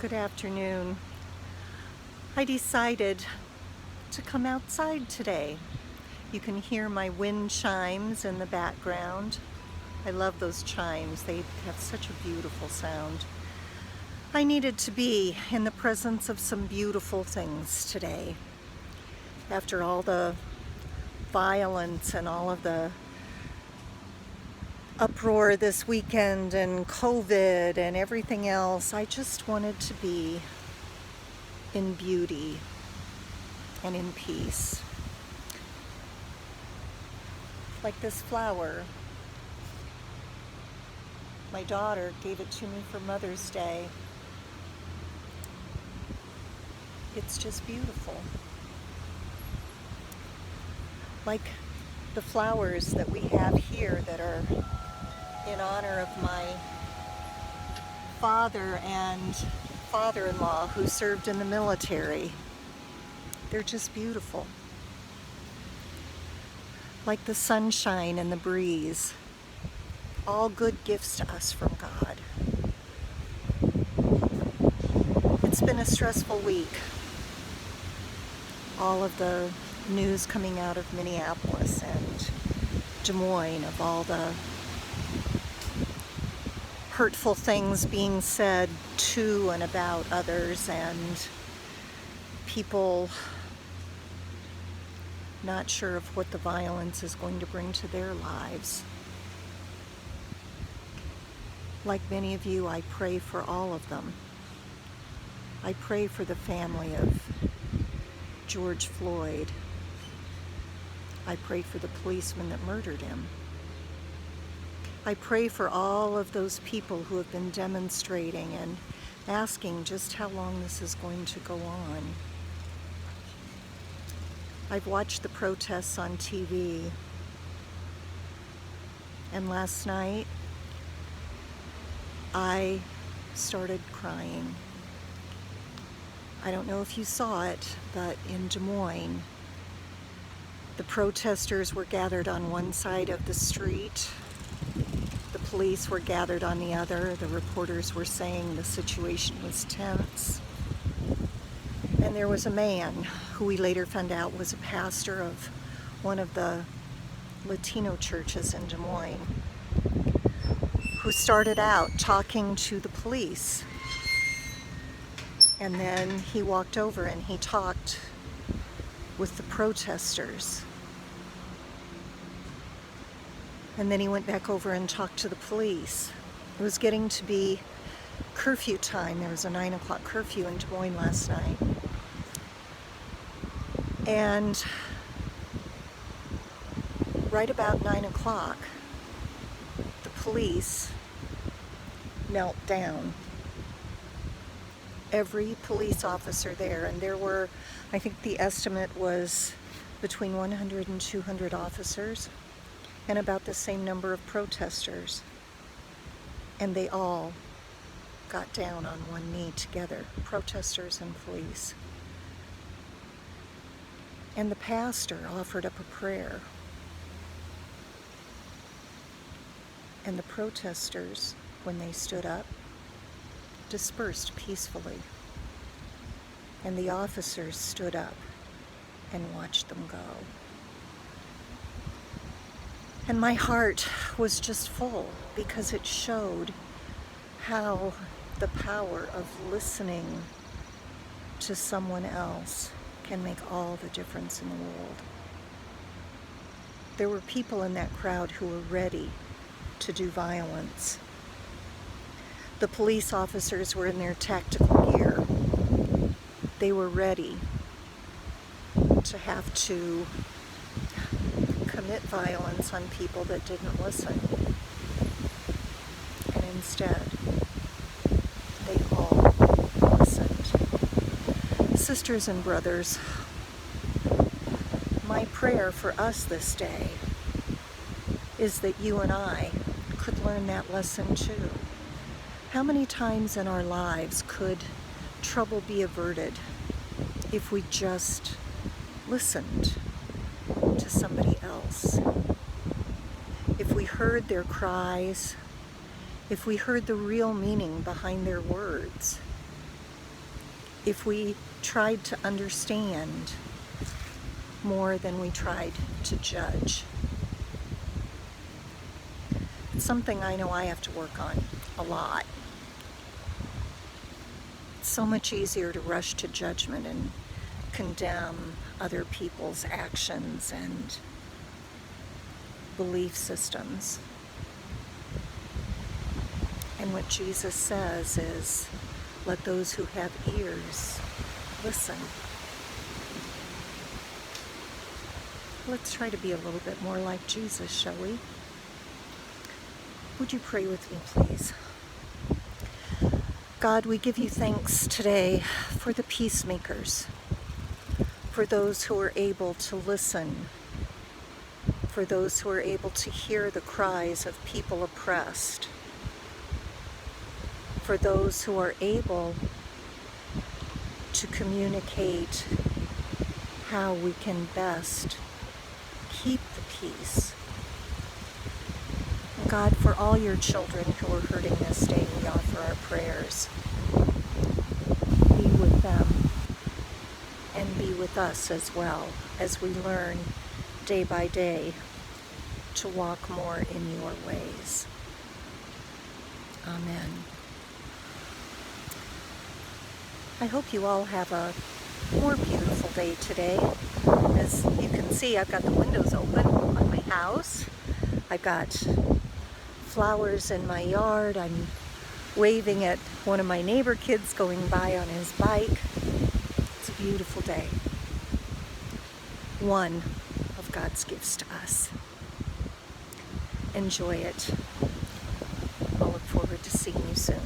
Good afternoon. I decided to come outside today. You can hear my wind chimes in the background. I love those chimes. They have such a beautiful sound. I needed to be in the presence of some beautiful things today. After all the violence and all of the uproar this weekend and COVID and everything else, I just wanted to be in beauty and in peace. Like this flower. My daughter gave it to me for Mother's Day. It's just beautiful. Like the flowers that we have here that are in honor of my father and father-in-law who served in the military. They're just beautiful. Like the sunshine and the breeze. All good gifts to us from God. It's been a stressful week. All of the news coming out of Minneapolis and Des Moines of all the hurtful things being said to and about others, and people not sure of what the violence is going to bring to their lives. Like many of you, I pray for all of them. I pray for the family of George Floyd. I pray for the policeman that murdered him. I pray for all of those people who have been demonstrating and asking just how long this is going to go on. I've watched the protests on TV, and last night I started crying. I don't know if you saw it, but in Des Moines, the protesters were gathered on one side of the street. The police were gathered on the other. The reporters were saying the situation was tense. And there was a man who we later found out was a pastor of one of the Latino churches in Des Moines, who started out talking to the police. And then he walked over and he talked with the protesters. And then he went back over and talked to the police. It was getting to be curfew time. There was a 9 o'clock curfew in Des Moines last night. And right about 9 o'clock, the police knelt down. Every police officer there, and there were, I think the estimate was between 100 and 200 officers, and about the same number of protesters. And they all got down on one knee together, protesters and police. And the pastor offered up a prayer. And the protesters, when they stood up, dispersed peacefully. And the officers stood up and watched them go. And my heart was just full because it showed how the power of listening to someone else can make all the difference in the world. There were people in that crowd who were ready to do violence. The police officers were in their tactical gear. They were ready to have to commit violence on people that didn't listen. And instead, they all listened. Sisters and brothers, my prayer for us this day is that you and I could learn that lesson too. How many times in our lives could trouble be averted if we just listened to somebody else? If we heard their cries, if we heard the real meaning behind their words, if we tried to understand more than we tried to judge. It's something I know I have to work on a lot. It's so much easier to rush to judgment and condemn other people's actions and belief systems. And what Jesus says is, let those who have ears listen. Let's try to be a little bit more like Jesus, shall we? Would you pray with me, please? God, we give you thanks today for the peacemakers, for those who are able to listen, for those who are able to hear the cries of people oppressed, for those who are able to communicate how we can best keep the peace. God, for all your children who are hurting this day, we offer our prayers. Be with them and be with us as well as we learn day by day to walk more in your ways. Amen. I hope you all have a more beautiful day today. As you can see, I've got the windows open on my house. I've got flowers in my yard. I'm waving at one of my neighbor kids going by on his bike. It's a beautiful day. One of God's gifts to us. Enjoy it. I'll look forward to seeing you soon.